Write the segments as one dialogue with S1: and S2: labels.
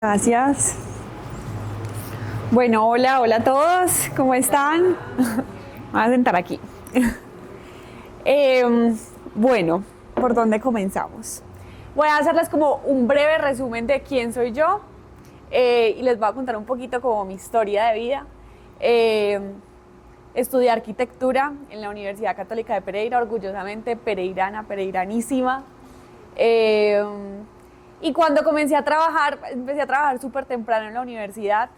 S1: Gracias. Bueno, hola a todos, ¿cómo están? Voy a sentar aquí. Bueno, ¿por dónde comenzamos? Voy a hacerles como un breve resumen de quién soy yo y les voy a contar un poquito como mi historia de vida. Estudié arquitectura en la Universidad Católica de Pereira, orgullosamente pereirana, pereiranísima. Y cuando comencé a trabajar, empecé a trabajar súper temprano en la universidad.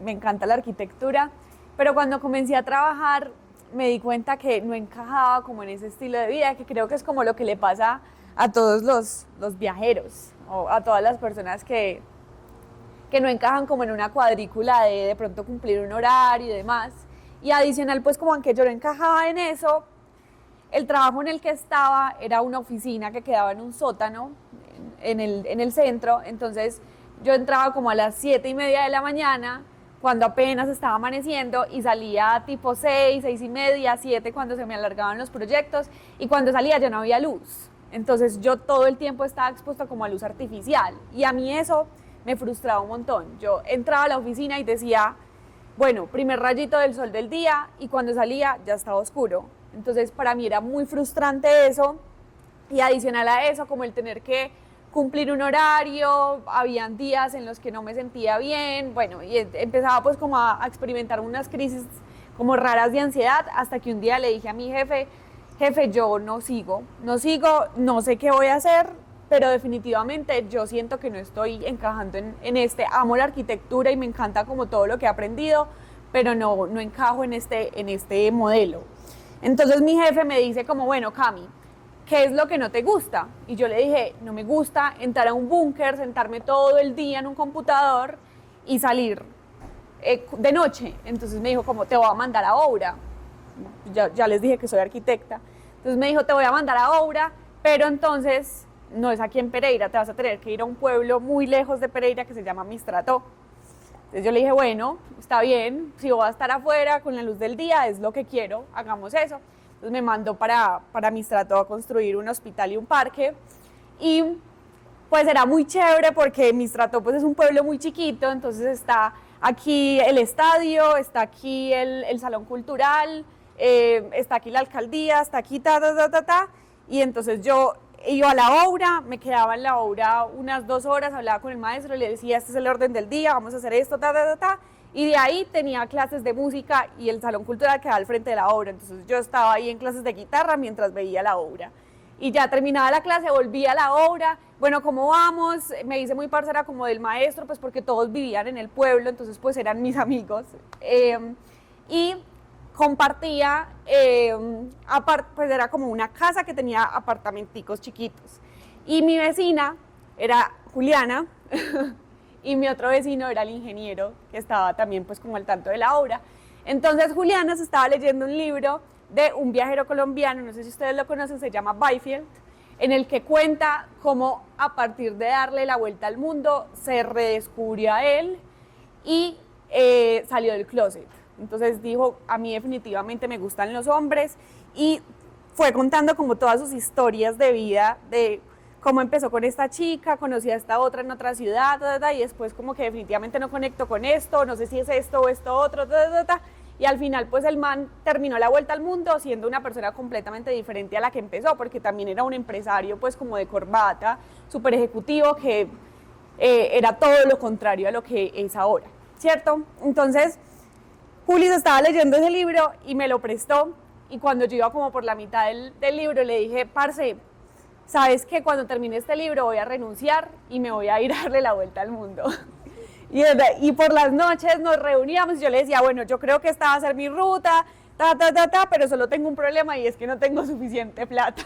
S1: Me encanta la arquitectura, pero cuando comencé a trabajar me di cuenta que no encajaba como en ese estilo de vida, que creo que es como lo que le pasa a todos los viajeros o a todas las personas que no encajan como en una cuadrícula de pronto cumplir un horario y demás. Y adicional, pues como aunque yo no encajaba en eso, el trabajo en el que estaba era una oficina que quedaba en un sótano en el centro. Entonces yo entraba como a las 7:30 de la mañana, cuando apenas estaba amaneciendo, y salía tipo 6, 6:30, 7 cuando se me alargaban los proyectos, y cuando salía ya no había luz. Entonces yo todo el tiempo estaba expuesta como a luz artificial y a mí eso me frustraba un montón. Yo entraba a la oficina y decía, bueno, primer rayito del sol del día, y cuando salía ya estaba oscuro. Entonces para mí era muy frustrante eso, y adicional a eso como el tener que cumplir un horario, habían días en los que no me sentía bien, bueno, y empezaba pues como a experimentar unas crisis como raras de ansiedad, hasta que un día le dije a mi jefe, yo no sigo, no sé qué voy a hacer, pero definitivamente yo siento que no estoy encajando en este, amo la arquitectura y me encanta como todo lo que he aprendido, pero no encajo en este modelo. Entonces mi jefe me dice como, bueno, Cami, ¿qué es lo que no te gusta? Y yo le dije, no me gusta entrar a un búnker, sentarme todo el día en un computador y salir de noche. Entonces me dijo, como te voy a mandar a obra. Ya les dije que soy arquitecta. Entonces me dijo, te voy a mandar a obra, pero entonces no es aquí en Pereira, te vas a tener que ir a un pueblo muy lejos de Pereira que se llama Mistrató. Entonces yo le dije, bueno, está bien, si voy a estar afuera con la luz del día, es lo que quiero, hagamos eso. Entonces me mandó para Mistrató a construir un hospital y un parque, y pues era muy chévere porque Mistrató pues es un pueblo muy chiquito. Entonces está aquí el estadio, está aquí el salón cultural, está aquí la alcaldía, está aquí y entonces yo iba a la obra, me quedaba en la obra unas 2 horas, hablaba con el maestro, le decía, este es el orden del día, vamos a hacer esto, y de ahí tenía clases de música y el salón cultural quedaba al frente de la obra. Entonces yo estaba ahí en clases de guitarra mientras veía la obra. Y ya terminaba la clase, volvía a la obra, bueno, ¿cómo vamos? Me hice muy parcera como del maestro, pues porque todos vivían en el pueblo, entonces pues eran mis amigos. Y compartía, pues era como una casa que tenía apartamenticos chiquitos. Y mi vecina era Juliana, y mi otro vecino era el ingeniero, que estaba también pues como al tanto de la obra. Entonces Juliana se estaba leyendo un libro de un viajero colombiano, no sé si ustedes lo conocen, se llama Byfield, en el que cuenta cómo a partir de darle la vuelta al mundo se redescubrió a él y salió del closet. Entonces dijo, a mí definitivamente me gustan los hombres, y fue contando como todas sus historias de vida, de cómo empezó con esta chica, conocí a esta otra en otra ciudad, y después como que definitivamente no conecto con esto, no sé si es esto o esto otro, y al final pues el man terminó la vuelta al mundo siendo una persona completamente diferente a la que empezó, porque también era un empresario pues como de corbata, súper ejecutivo, que era todo lo contrario a lo que es ahora, ¿cierto? Entonces Juli se estaba leyendo ese libro y me lo prestó, y cuando yo iba como por la mitad del libro le dije, parce, ¿sabes qué? Cuando termine este libro voy a renunciar y me voy a ir a darle la vuelta al mundo. Y por las noches nos reuníamos y yo le decía, bueno, yo creo que esta va a ser mi ruta, pero solo tengo un problema, y es que no tengo suficiente plata.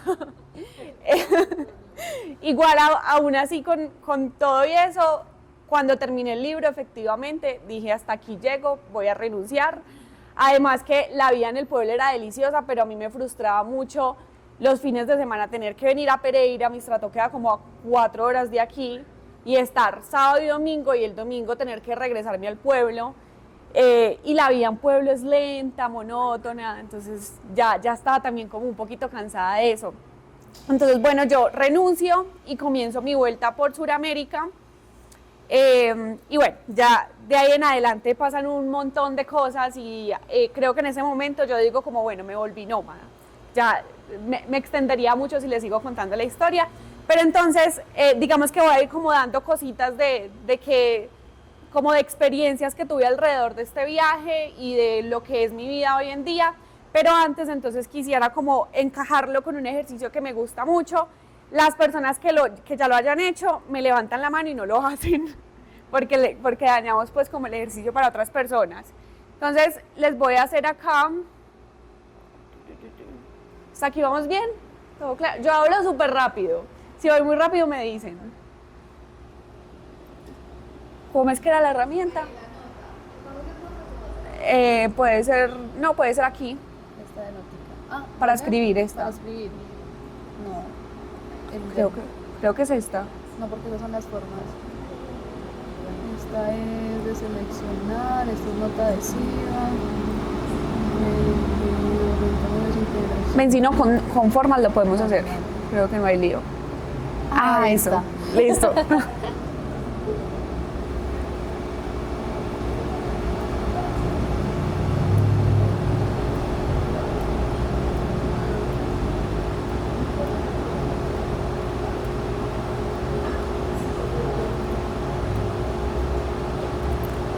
S1: Igual aún así con todo y eso, cuando terminé el libro efectivamente dije, hasta aquí llego, voy a renunciar. Además que la vida en el pueblo era deliciosa, pero a mí me frustraba mucho los fines de semana tener que venir a Pereira, Mistrató queda como a 4 horas de aquí, y estar sábado y domingo, y el domingo tener que regresarme al pueblo. Y la vida en pueblo es lenta, monótona, entonces ya estaba también como un poquito cansada de eso. Entonces, bueno, yo renuncio y comienzo mi vuelta por Sudamérica. Y bueno, ya de ahí en adelante pasan un montón de cosas y creo que en ese momento yo digo como, bueno, me volví nómada. Ya me extendería mucho si les sigo contando la historia, pero entonces digamos que voy a ir como dando cositas de que, como de experiencias que tuve alrededor de este viaje y de lo que es mi vida hoy en día, pero antes entonces quisiera como encajarlo con un ejercicio que me gusta mucho. Las personas que ya lo hayan hecho me levantan la mano y no lo hacen porque dañamos pues como el ejercicio para otras personas. Entonces les voy a hacer acá. ¿Hasta aquí vamos bien? ¿Todo claro? Yo hablo súper rápido. Si voy muy rápido me dicen. ¿Cómo es que era la herramienta? Puede ser, no, puede ser aquí.
S2: Esta de notica.
S1: Para escribir esta.
S2: Para escribir. No.
S1: Creo que es esta.
S2: No, porque esas son las formas. Esta es de seleccionar, esta es nota adhesiva.
S1: Ven, si no, con formas lo podemos hacer. Creo que no hay lío.
S2: Ahí
S1: eso.
S2: está.
S1: Listo.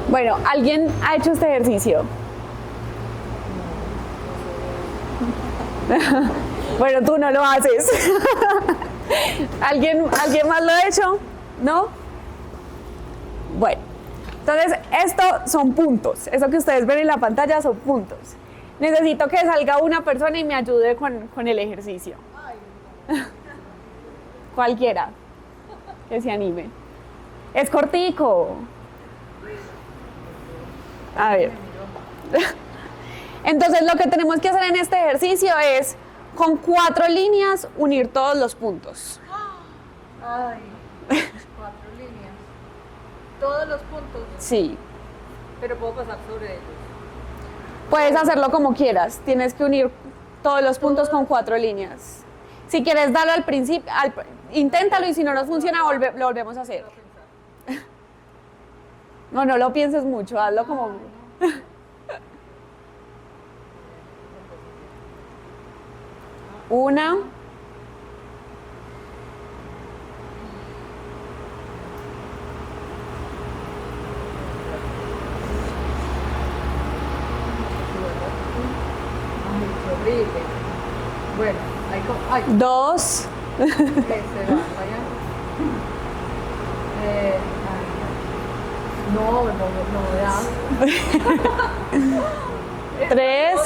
S1: Bueno, ¿alguien ha hecho este ejercicio? Bueno, tú no lo haces. ¿Alguien más lo ha hecho? ¿No? Bueno, entonces esto son puntos. Eso que ustedes ven en la pantalla son puntos. Necesito que salga una persona y me ayude con el ejercicio. Cualquiera que se anime. Es cortico. A ver. Entonces lo que tenemos que hacer en este ejercicio es con 4 líneas unir todos los puntos.
S2: Ay, 4 líneas. Todos los puntos.
S1: Sí.
S2: Pero puedo pasar sobre ellos.
S1: Puedes hacerlo como quieras. Tienes que unir todos los puntos con 4 líneas. Si quieres darlo al principio, inténtalo y si no nos funciona lo volvemos a hacer. No lo pienses mucho, hazlo como... Una.
S2: Bueno, hay
S1: 2.
S2: que se vaya. No da.
S1: 3.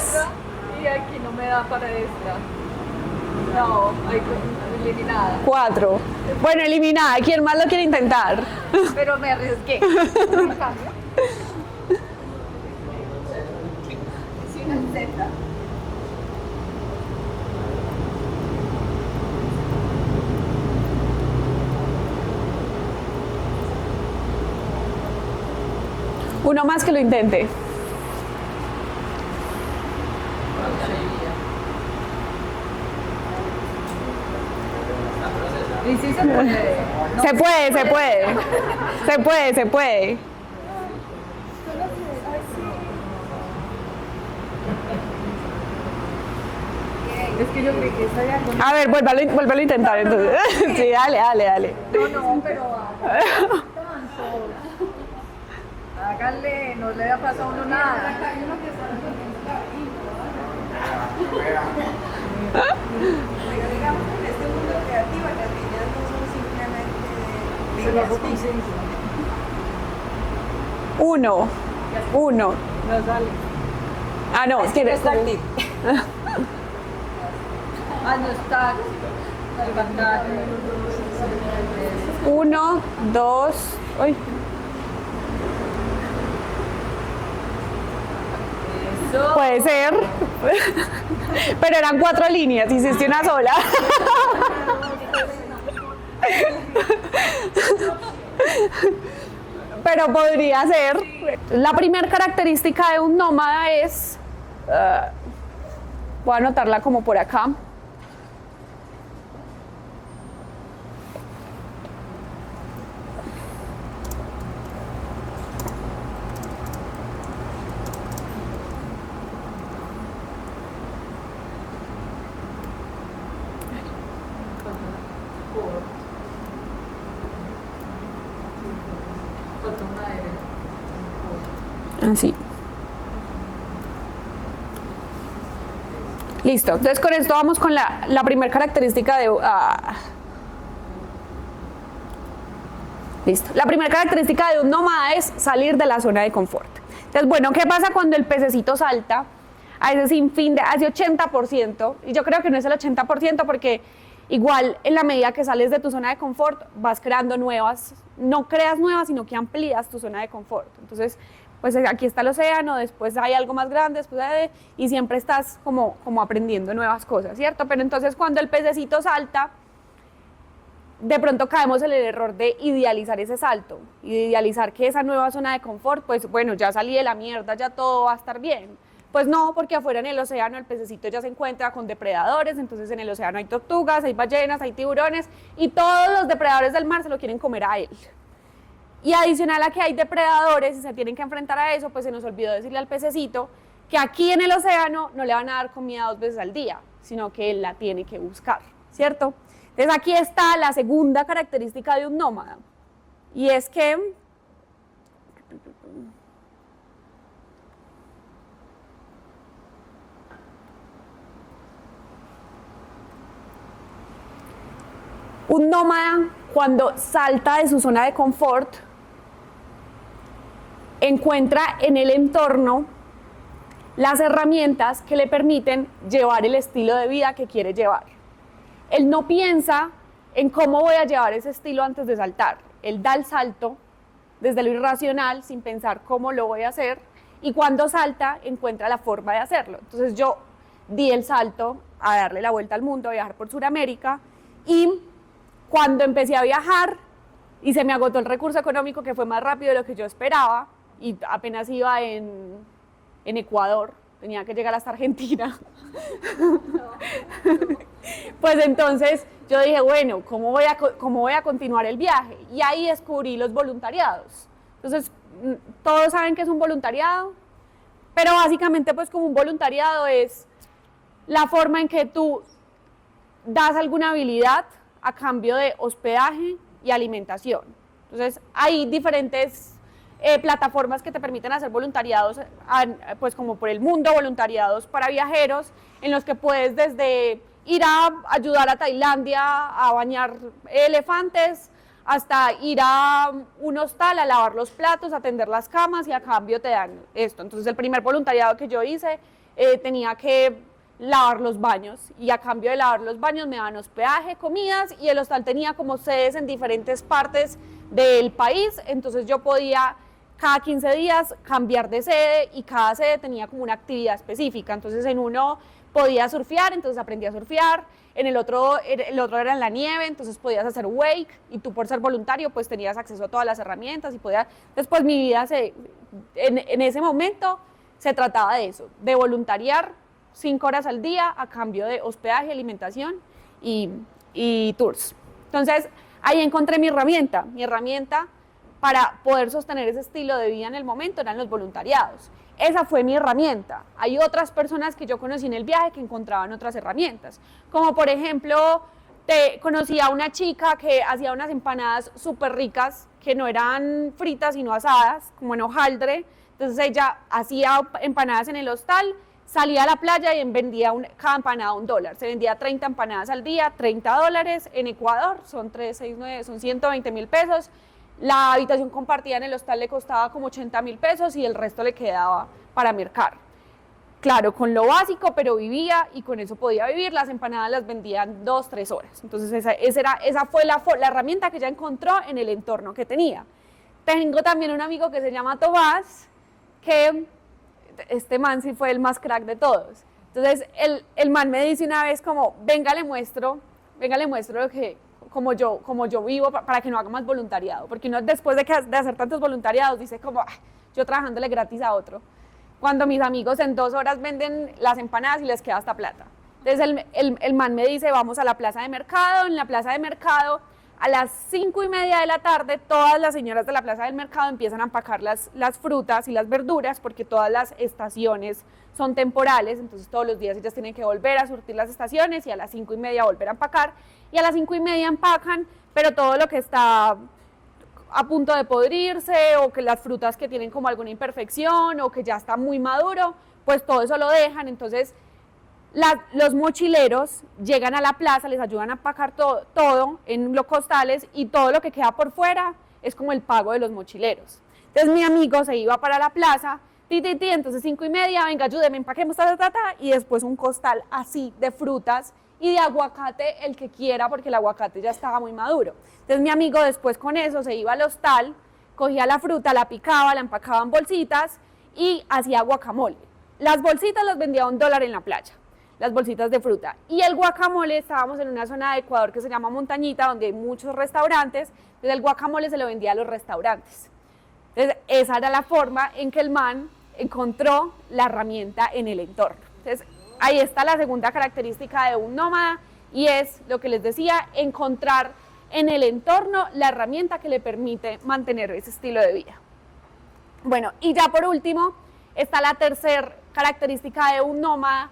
S2: Y aquí no me da para esta. No, hay que eliminada.
S1: 4. Bueno, eliminada. ¿Quién más lo quiere intentar?
S2: Pero me arriesgué. ¿No cambio? Sí, una Z.
S1: Uno más que lo intente.
S2: Y sí se puede. No.
S1: Se puede.
S2: Es que yo creí que esa ya con...
S1: A ver, vuélvalo a intentar entonces. Sí, dale.
S2: No, pero háganle, no le ha pasado a uno nada.
S3: Digamos que en este mundo creativo las líneas no son simplemente líneas fijas.
S1: 1.
S2: No sale.
S1: Ah, no,
S3: Que no está activo.
S2: No está. El pantalla.
S1: 1, 2. Uy.
S2: Eso.
S1: Puede ser. Pero eran 4 líneas, hiciste una sola. Pero podría ser. La primera característica de un nómada es. Voy a anotarla como por acá.
S2: bottom line.
S1: Así. Listo, entonces con esto vamos con la primera característica de... Listo. La primera característica de un nómada es salir de la zona de confort. Entonces, bueno, ¿qué pasa cuando el pececito salta a ese sinfín a ese 80%? Y yo creo que no es el 80% porque igual en la medida que sales de tu zona de confort vas creando nuevas, no creas nuevas, sino que amplías tu zona de confort. Entonces, pues aquí está el océano, después hay algo más grande, después y siempre estás como aprendiendo nuevas cosas, ¿cierto? Pero entonces cuando el pececito salta, de pronto caemos en el error de idealizar ese salto y de idealizar que esa nueva zona de confort, pues bueno, ya salí de la mierda, ya todo va a estar bien. Pues no, porque afuera en el océano el pececito ya se encuentra con depredadores, entonces en el océano hay tortugas, hay ballenas, hay tiburones y todos los depredadores del mar se lo quieren comer a él. Y adicional a que hay depredadores y se tienen que enfrentar a eso, pues se nos olvidó decirle al pececito que aquí en el océano no le van a dar comida 2 veces al día, sino que él la tiene que buscar, ¿cierto? Entonces aquí está la segunda característica de un nómada, y es que un nómada cuando salta de su zona de confort encuentra en el entorno las herramientas que le permiten llevar el estilo de vida que quiere llevar. Él no piensa en cómo voy a llevar ese estilo antes de saltar. Él da el salto desde lo irracional, sin pensar cómo lo voy a hacer, y cuando salta, encuentra la forma de hacerlo. Entonces yo di el salto a darle la vuelta al mundo, a viajar por Sudamérica, y cuando empecé a viajar y se me agotó el recurso económico, que fue más rápido de lo que yo esperaba, y apenas iba en Ecuador, tenía que llegar hasta Argentina. Pues entonces yo dije, bueno, ¿cómo voy a continuar el viaje? Y ahí descubrí los voluntariados. Entonces, todos saben que es un voluntariado, pero básicamente pues como un voluntariado es la forma en que tú das alguna habilidad a cambio de hospedaje y alimentación. Entonces, hay diferentes plataformas que te permiten hacer voluntariados, pues como por el mundo, voluntariados para viajeros, en los que puedes desde ir a ayudar a Tailandia a bañar elefantes, hasta ir a un hostal a lavar los platos, a tender las camas, y a cambio te dan esto. Entonces el primer voluntariado que yo hice tenía que lavar los baños, y a cambio de lavar los baños me daban hospedaje, comidas, y el hostal tenía como sedes en diferentes partes del país, entonces yo podía cada 15 días cambiar de sede, y cada sede tenía como una actividad específica. Entonces en uno podía surfear, entonces aprendí a surfear, en el otro era en la nieve, entonces podías hacer wake, y tú por ser voluntario pues tenías acceso a todas las herramientas y podías, después mi vida en ese momento se trataba de eso, de voluntariar 5 horas al día a cambio de hospedaje, alimentación y tours. Entonces ahí encontré mi herramienta para poder sostener ese estilo de vida en el momento, eran los voluntariados. Esa fue mi herramienta. Hay otras personas que yo conocí en el viaje que encontraban otras herramientas, como por ejemplo, conocí a una chica que hacía unas empanadas súper ricas, que no eran fritas sino asadas, como en hojaldre. Entonces ella hacía empanadas en el hostal, salía a la playa y vendía cada empanada $1. Se vendía 30 empanadas al día, $30. En Ecuador son 369, son 120.000 pesos. La habitación compartida en el hostal le costaba como 80.000 pesos y el resto le quedaba para mercar. Claro, con lo básico, pero vivía, y con eso podía vivir. Las empanadas las vendían 2-3 horas. Entonces esa fue la herramienta que ella encontró en el entorno que tenía. Tengo también un amigo que se llama Tomás, que este man sí fue el más crack de todos. Entonces el man me dice una vez como, venga le muestro lo que... Como yo vivo, para que no haga más voluntariado, porque uno después de hacer tantos voluntariados dice como, yo trabajándole gratis a otro, cuando mis amigos en 2 horas venden las empanadas y les queda hasta plata. Entonces el man me dice, vamos a la plaza de mercado. En la plaza de mercado, a las 5:30 de la tarde, todas las señoras de la plaza del mercado empiezan a empacar las frutas y las verduras, porque todas las estaciones son temporales, entonces todos los días ellas tienen que volver a surtir las estaciones, y a las 5:30 volver a empacar, y a las 5:30 empacan, pero todo lo que está a punto de podrirse o que las frutas que tienen como alguna imperfección o que ya está muy maduro, pues todo eso lo dejan. Entonces los mochileros llegan a la plaza, les ayudan a empacar todo en los costales y todo lo que queda por fuera es como el pago de los mochileros. Entonces mi amigo se iba para la plaza, entonces 5:30, venga, ayúdeme, empaquemos, y después un costal así de frutas y de aguacate, el que quiera, porque el aguacate ya estaba muy maduro. Entonces mi amigo después con eso se iba al hostal, cogía la fruta, la picaba, la empacaba en bolsitas y hacía guacamole. Las bolsitas las vendía a $1 en la playa, las bolsitas de fruta. Y el guacamole, estábamos en una zona de Ecuador que se llama Montañita, donde hay muchos restaurantes, entonces el guacamole se lo vendía a los restaurantes. Entonces esa era la forma en que el man encontró la herramienta en el entorno. Entonces ahí está la segunda característica de un nómada y es lo que les decía, encontrar en el entorno la herramienta que le permite mantener ese estilo de vida. Bueno, y ya por último está la tercera característica de un nómada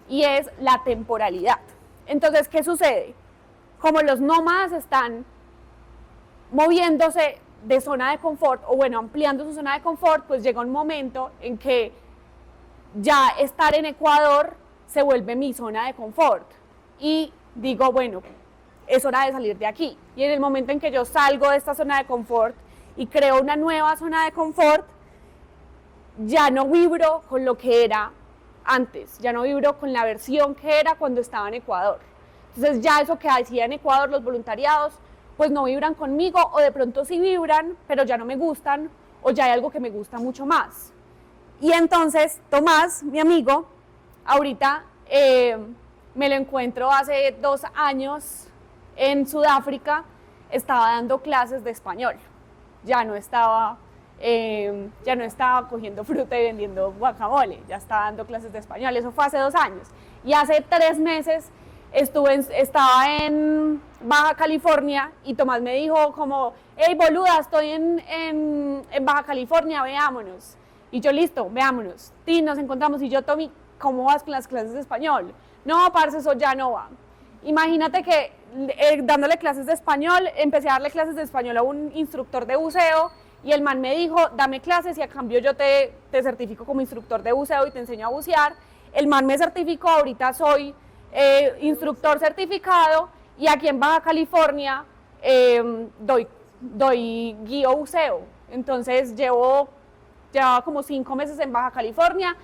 S1: y es la temporalidad. Entonces, ¿qué sucede? Como los nómadas están moviéndose de zona de confort, o bueno, ampliando su zona de confort, pues llega un momento en que ya estar en Ecuador se vuelve mi zona de confort. Y digo, bueno, es hora de salir de aquí. Y en el momento en que yo salgo de esta zona de confort y creo una nueva zona de confort, ya no vibro con lo que era antes, ya no vibro con la versión que era cuando estaba en Ecuador. Entonces ya eso que hacía en Ecuador los voluntariados, pues no vibran conmigo, o de pronto sí vibran, pero ya no me gustan, o ya hay algo que me gusta mucho más. Y entonces Tomás, mi amigo, ahorita me lo encuentro hace 2 años en Sudáfrica, estaba dando clases de español, ya no estaba cogiendo fruta y vendiendo guacamole, ya estaba dando clases de español. Eso fue hace 2 años. Y hace 3 meses estaba en Baja California y Tomás me dijo como, hey boluda, estoy en Baja California, veámonos. Y yo, listo, veámonos. Y nos encontramos y yo, Tommy, ¿cómo vas con las clases de español? No, parce, eso ya no va. Imagínate que dándole clases de español, empecé a darle clases de español a un instructor de buceo y el man me dijo, dame clases y a cambio yo te certifico como instructor de buceo y te enseño a bucear. El man me certificó, ahorita soy instructor certificado y aquí en Baja California doy guío buceo. Entonces llevaba como 5 meses en Baja California.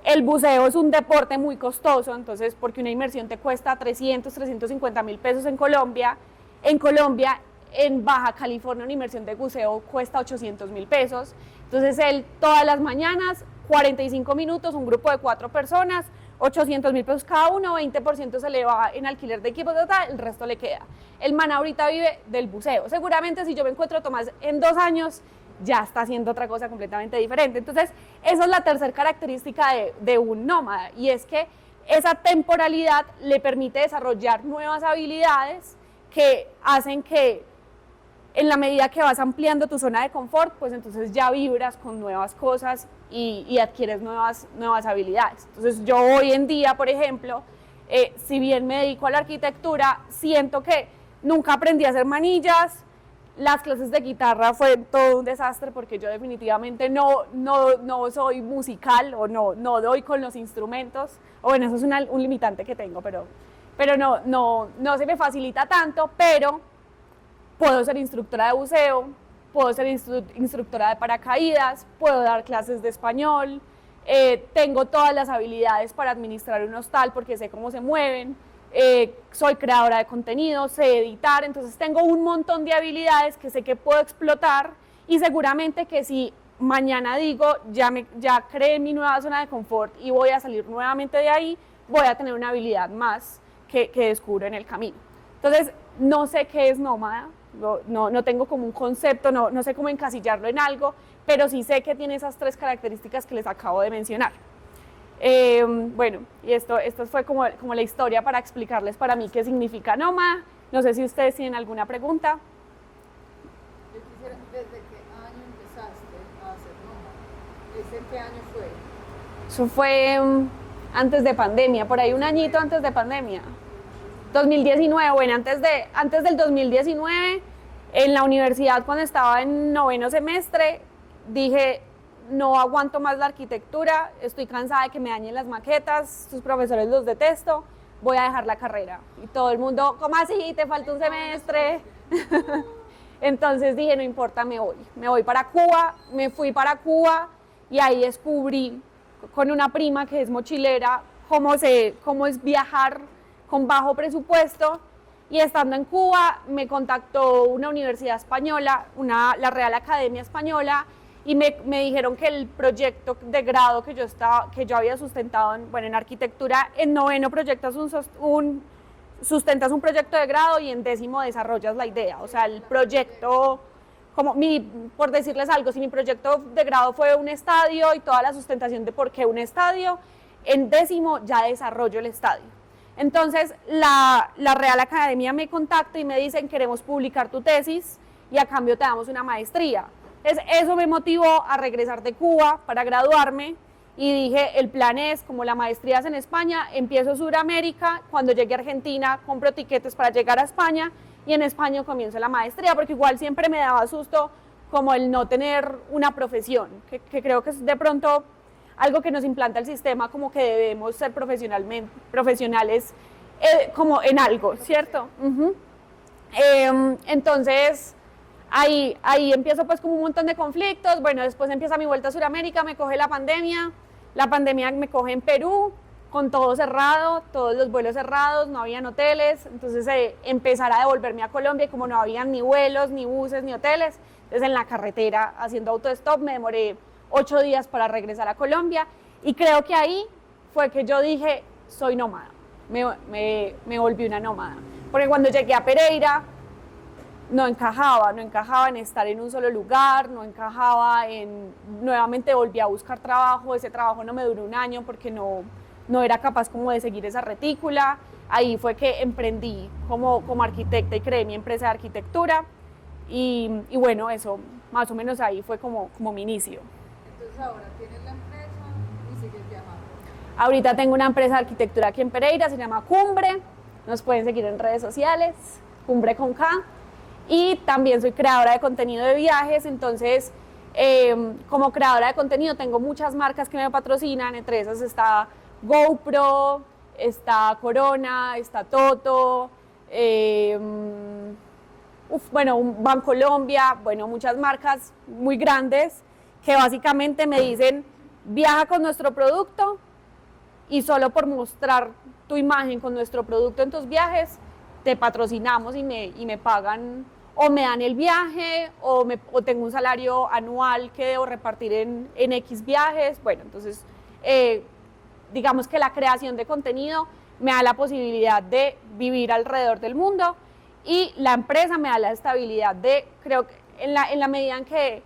S1: El buceo es un deporte muy costoso, entonces porque una inversión te cuesta 350 mil pesos en Colombia, en Baja California una inversión de buceo cuesta 800 mil pesos. Entonces él todas las mañanas, 45 minutos, un grupo de 4 personas, 800 mil pesos cada uno, 20% se le va en alquiler de equipos, el resto le queda. El man ahorita vive del buceo. Seguramente si yo me encuentro a Tomás en 2 años, ya está haciendo otra cosa completamente diferente. Entonces, esa es la tercera característica de un nómada, y es que esa temporalidad le permite desarrollar nuevas habilidades que hacen que en la medida que vas ampliando tu zona de confort, pues entonces ya vibras con nuevas cosas y adquieres nuevas habilidades. Entonces yo hoy en día, por ejemplo, si bien me dedico a la arquitectura, siento que nunca aprendí a hacer manillas. Las clases de guitarra fue todo un desastre porque yo definitivamente no soy musical o no doy con los instrumentos. O bueno, eso es un limitante que tengo, pero no se me facilita tanto, pero puedo ser instructora de buceo, puedo ser instructora de paracaídas, puedo dar clases de español, tengo todas las habilidades para administrar un hostal porque sé cómo se mueven. Soy creadora de contenido, sé editar, entonces tengo un montón de habilidades que sé que puedo explotar y seguramente que si mañana digo ya creé mi nueva zona de confort y voy a salir nuevamente de ahí, voy a tener una habilidad más que descubro en el camino. Entonces no sé qué es nómada, no tengo como un concepto, no sé cómo encasillarlo en algo, pero sí sé que tiene esas 3 características que les acabo de mencionar. Bueno, y esto fue como la historia para explicarles para mí qué significa nómada. No sé si ustedes tienen alguna pregunta.
S2: Yo quisiera, ¿desde qué año empezaste a hacer nómada? ¿Ese qué año fue?
S1: Eso fue antes de pandemia, por ahí un añito antes de pandemia. 2019, bueno, antes del 2019 En la universidad, cuando estaba en 9º semestre, dije, no aguanto más la arquitectura, estoy cansada de que me dañen las maquetas, sus profesores los detesto, voy a dejar la carrera. Y todo el mundo, ¿cómo así? ¿Te falta un semestre? Entonces dije, no importa, me voy para Cuba, me fui para Cuba y ahí descubrí con una prima que es mochilera cómo es viajar con bajo presupuesto. Y estando en Cuba me contactó una universidad española, la Real Academia Española, y me dijeron que el proyecto de grado que yo había sustentado en arquitectura, en 9º sustentas un proyecto de grado y en 10º desarrollas la idea. O sea, el proyecto, por decirles algo, si mi proyecto de grado fue un estadio y toda la sustentación de por qué un estadio, en 10º ya desarrollo el estadio. Entonces, la Real Academia me contacta y me dicen, queremos publicar tu tesis y a cambio te damos una maestría. Entonces, eso me motivó a regresar de Cuba para graduarme y dije, el plan es, como la maestría es en España, empiezo Sudamérica, cuando llegue a Argentina compro tiquetes para llegar a España y en España comienzo la maestría, porque igual siempre me daba susto como el no tener una profesión, que creo que es de pronto algo que nos implanta el sistema, como que debemos ser profesionales como en algo, ¿cierto? Entonces, ahí empiezo pues como un montón de conflictos. Bueno, después empieza mi vuelta a Sudamérica, me coge la pandemia me coge en Perú, con todo cerrado, todos los vuelos cerrados, no habían hoteles, entonces empezar a devolverme a Colombia y como no habían ni vuelos, ni buses, ni hoteles, entonces en la carretera haciendo autostop me demoré 8 días para regresar a Colombia y creo que ahí fue que yo dije, soy nómada, me volví una nómada, porque cuando llegué a Pereira no encajaba en estar en un solo lugar, nuevamente volví a buscar trabajo, ese trabajo no me duró un año porque no era capaz como de seguir esa retícula, ahí fue que emprendí como arquitecta y creé mi empresa de arquitectura y bueno, eso más o menos ahí fue como mi inicio.
S2: Entonces ahora tienes la empresa y sigues viajando.
S1: Ahorita tengo una empresa de arquitectura aquí en Pereira, se llama Cumbre, nos pueden seguir en redes sociales, Cumbre con K. Y también soy creadora de contenido de viajes, entonces como creadora de contenido tengo muchas marcas que me patrocinan, entre esas está GoPro, está Corona, está Toto, Bancolombia, muchas marcas muy grandes que básicamente me dicen, viaja con nuestro producto y solo por mostrar tu imagen con nuestro producto en tus viajes, te patrocinamos y me pagan o me dan el viaje o tengo un salario anual que debo repartir en X viajes. Bueno, entonces digamos que la creación de contenido me da la posibilidad de vivir alrededor del mundo y la empresa me da la estabilidad creo que en la medida en que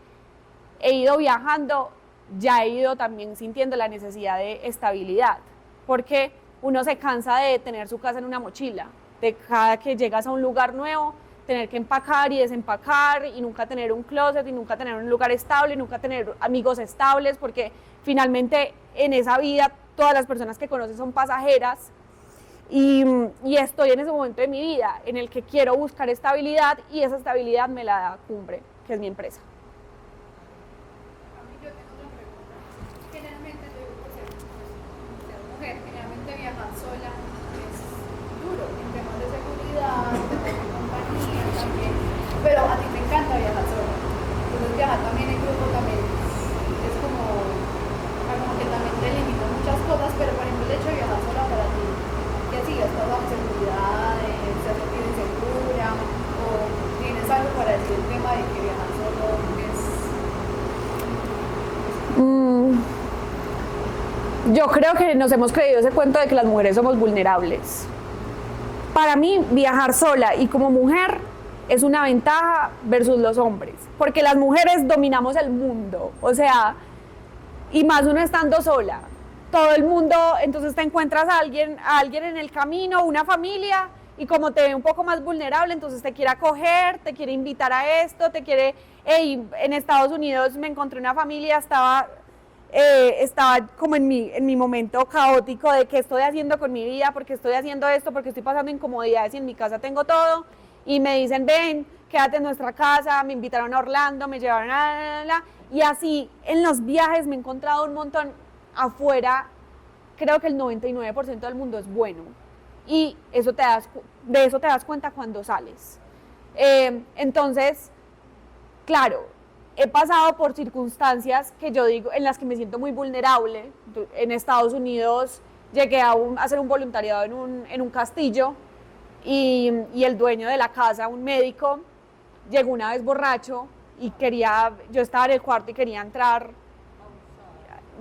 S1: he ido viajando, ya he ido también sintiendo la necesidad de estabilidad, porque uno se cansa de tener su casa en una mochila, de cada que llegas a un lugar nuevo, tener que empacar y desempacar y nunca tener un closet y nunca tener un lugar estable, nunca tener amigos estables, porque finalmente en esa vida todas las personas que conoces son pasajeras y estoy en ese momento de mi vida en el que quiero buscar estabilidad y esa estabilidad me la da Cumbre, que es mi empresa.
S2: A mí yo tengo otra pregunta. Generalmente yo digo, por ser mujer, generalmente viajar sola es duro en temas de seguridad, en temas de compañía también, pero a ti te encanta viajar sola. Entonces viajar también en grupo también es como que también te limita muchas cosas, pero por ejemplo el hecho de viajar sola para ti, ¿qué sigas? ¿Estás bajo seguridad? ¿Estás insegura? ¿O tienes algo para decir el tema de que viajar solo es?
S1: Yo creo que nos hemos creído ese cuento de que las mujeres somos vulnerables. Para mí, viajar sola y como mujer es una ventaja versus los hombres, porque las mujeres dominamos el mundo, o sea, y más uno estando sola. Todo el mundo, entonces te encuentras a alguien en el camino, una familia, y como te ve un poco más vulnerable, entonces te quiere acoger, te quiere invitar a esto, en Estados Unidos me encontré una familia, estaba como en mi momento caótico de qué estoy haciendo con mi vida, porque estoy haciendo esto, porque estoy pasando incomodidades y en mi casa tengo todo, y me dicen, ven, quédate en nuestra casa, me invitaron a Orlando, me llevaron y así en los viajes me he encontrado un montón afuera. Creo que el 99% del mundo es bueno y de eso te das cuenta cuando sales. Entonces, claro, he pasado por circunstancias que yo digo, en las que me siento muy vulnerable. En Estados Unidos llegué a hacer un voluntariado en un castillo y el dueño de la casa, un médico, llegó una vez borracho y yo estaba en el cuarto y quería entrar,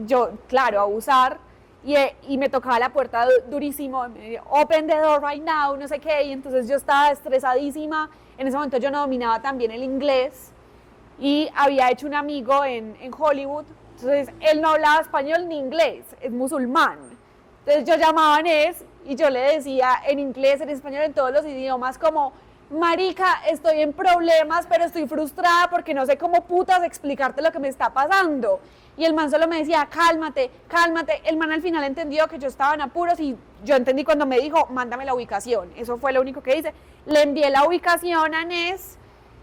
S1: a abusar, y me tocaba la puerta durísimo, me dijo, open the door right now, no sé qué, y entonces yo estaba estresadísima. En ese momento yo no dominaba tan bien el inglés y había hecho un amigo en Hollywood, entonces él no hablaba español ni inglés, es musulmán. Entonces yo llamaba a Nes y yo le decía en inglés, en español, en todos los idiomas, como, marica, estoy en problemas, pero estoy frustrada porque no sé cómo putas explicarte lo que me está pasando. Y el man solo me decía, cálmate, cálmate. El man al final entendió que yo estaba en apuros y yo entendí cuando me dijo, mándame la ubicación. Eso fue lo único que hice. Le envié la ubicación a Nes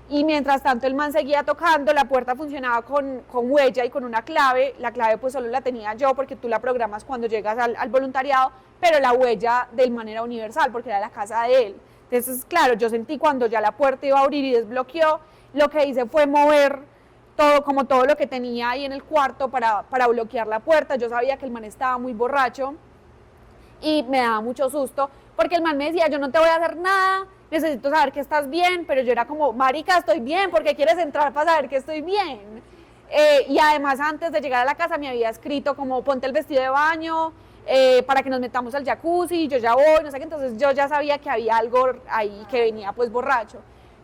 S1: y mientras tanto el man seguía tocando. La puerta funcionaba con huella y con una clave. La clave pues solo la tenía yo porque tú la programas cuando llegas al voluntariado, pero la huella del man era universal porque era la casa de él. Entonces, claro, yo sentí cuando ya la puerta iba a abrir y desbloqueó, lo que hice fue mover todo lo que tenía ahí en el cuarto para bloquear la puerta. Yo sabía que el man estaba muy borracho y me daba mucho susto porque el man me decía, yo no te voy a hacer nada, necesito saber que estás bien, pero yo era como, marica, estoy bien, ¿por qué quieres entrar para saber que estoy bien? Y además antes de llegar a la casa me había escrito como, ponte el vestido de baño, para que nos metamos al jacuzzi, yo ya voy, no sé qué, entonces yo ya sabía que había algo ahí que venía pues borracho.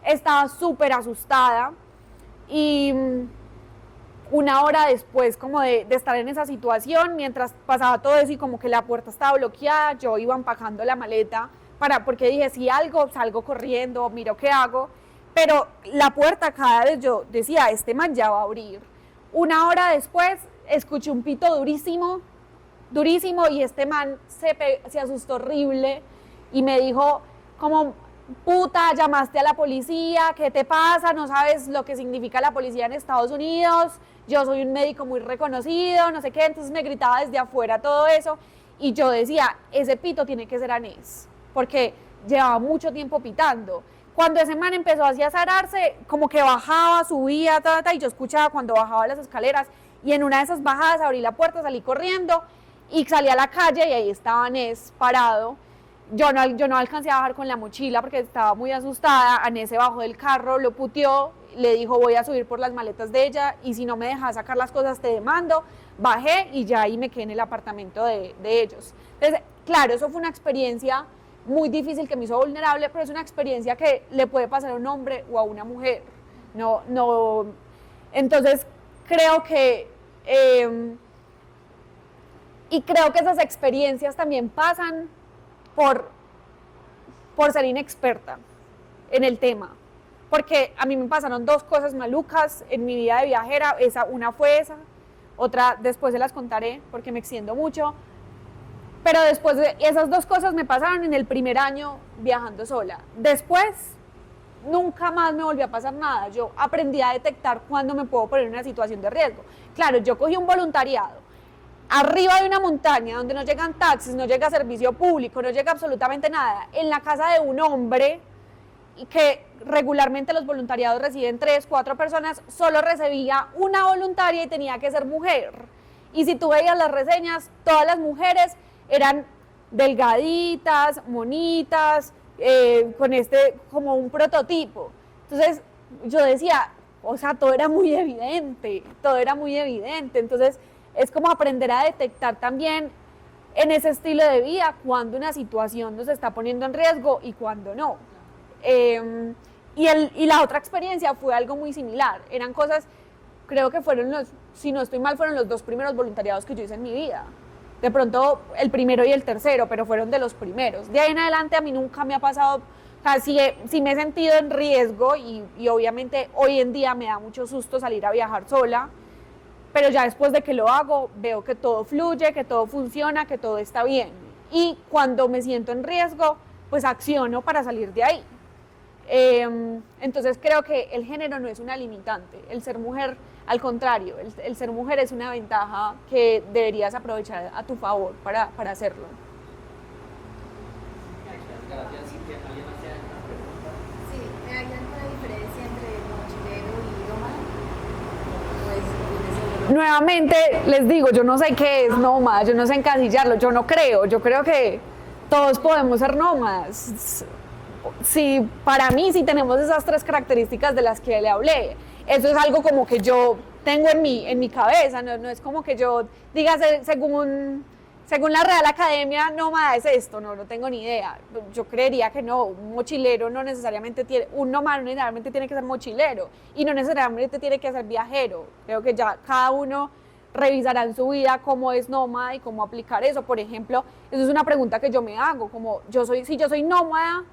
S1: Estaba súper asustada y una hora después como de estar en esa situación, mientras pasaba todo eso y como que la puerta estaba bloqueada, yo iba empacando la maleta porque dije, si algo, salgo corriendo, miro qué hago, pero la puerta cada vez yo decía, este man ya va a abrir. Una hora después escuché un pito durísimo y este man se asustó horrible y me dijo como, puta, llamaste a la policía, ¿qué te pasa? No sabes lo que significa la policía en Estados Unidos, yo soy un médico muy reconocido, no sé qué. Entonces me gritaba desde afuera todo eso y yo decía, ese pito tiene que ser anés, porque llevaba mucho tiempo pitando. Cuando ese man empezó así a zararse, como que bajaba, subía, y yo escuchaba cuando bajaba las escaleras y en una de esas bajadas abrí la puerta, salí corriendo y salí a la calle y ahí estaba Nes parado. Yo no alcancé a bajar con la mochila porque estaba muy asustada. Anés se bajó del carro, lo puteó, le dijo, voy a subir por las maletas de ella y si no me dejas sacar las cosas te demando. Bajé y ya ahí me quedé en el apartamento de ellos. Entonces, claro, eso fue una experiencia muy difícil que me hizo vulnerable, pero es una experiencia que le puede pasar a un hombre o a una mujer. Entonces, creo que... y creo que esas experiencias también pasan por ser inexperta en el tema. Porque a mí me pasaron dos cosas malucas en mi vida de viajera. Una fue esa, otra después se las contaré porque me extiendo mucho. Pero después de esas dos cosas me pasaron en el primer año viajando sola. Después, nunca más me volvió a pasar nada. Yo aprendí a detectar cuándo me puedo poner en una situación de riesgo. Claro, yo cogí un voluntariado arriba de una montaña donde no llegan taxis, no llega servicio público, no llega absolutamente nada, en la casa de un hombre y que regularmente los voluntariados reciben 3, 4 personas, solo recibía una voluntaria y tenía que ser mujer. Y si tú veías las reseñas, todas las mujeres eran delgaditas, monitas, con como un prototipo. Entonces yo decía, o sea, todo era muy evidente. Entonces es como aprender a detectar también en ese estilo de vida cuando una situación nos está poniendo en riesgo y cuando no. Y la otra experiencia fue algo muy similar. Eran cosas, creo que si no estoy mal, fueron los 2 primeros voluntariados que yo hice en mi vida. De pronto el primero y el tercero, pero fueron de los primeros. De ahí en adelante a mí nunca me ha pasado, o sea, sí me he sentido en riesgo y obviamente hoy en día me da mucho susto salir a viajar sola, pero ya después de que lo hago veo que todo fluye, que todo funciona, que todo está bien. Y cuando me siento en riesgo, pues acciono para salir de ahí. Entonces creo que el género no es una limitante, el ser mujer, al contrario, el ser mujer es una ventaja que deberías aprovechar a tu favor para hacerlo.
S4: Gracias, Cintia. ¿Alguien más tiene alguna pregunta?
S3: Sí, ¿hay alguna diferencia entre mochilero y nómada? Pues,
S1: Nuevamente les digo, yo no sé qué es nómada, yo no sé encasillarlo, yo creo que todos podemos ser nómadas. Sí, para mí sí tenemos esas 3 características de las que le hablé. Eso es algo como que yo tengo en mi cabeza, no es como que yo diga según la Real Academia nómada es esto, no tengo ni idea. Yo creería que no, un mochilero no necesariamente tiene, un nómada no necesariamente tiene que ser mochilero y no necesariamente tiene que ser viajero. Creo que ya cada uno revisará en su vida cómo es nómada y cómo aplicar eso. Por ejemplo, eso es una pregunta que yo me hago, como si yo soy nómada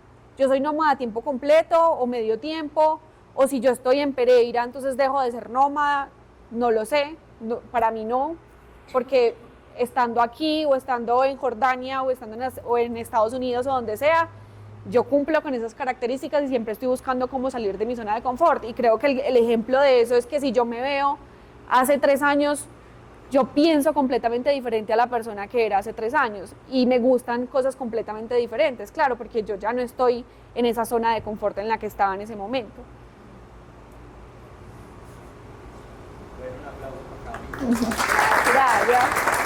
S1: a tiempo completo o medio tiempo, o si yo estoy en Pereira, entonces dejo de ser nómada, no lo sé, para mí no, porque estando aquí o estando en Jordania o en Estados Unidos o donde sea, yo cumplo con esas características y siempre estoy buscando cómo salir de mi zona de confort. Y creo que el ejemplo de eso es que si yo me veo hace 3 años, yo pienso completamente diferente a la persona que era hace 3 años y me gustan cosas completamente diferentes, claro, porque yo ya no estoy en esa zona de confort en la que estaba en ese momento.
S4: Bueno, un aplauso para cada uno.
S1: Gracias.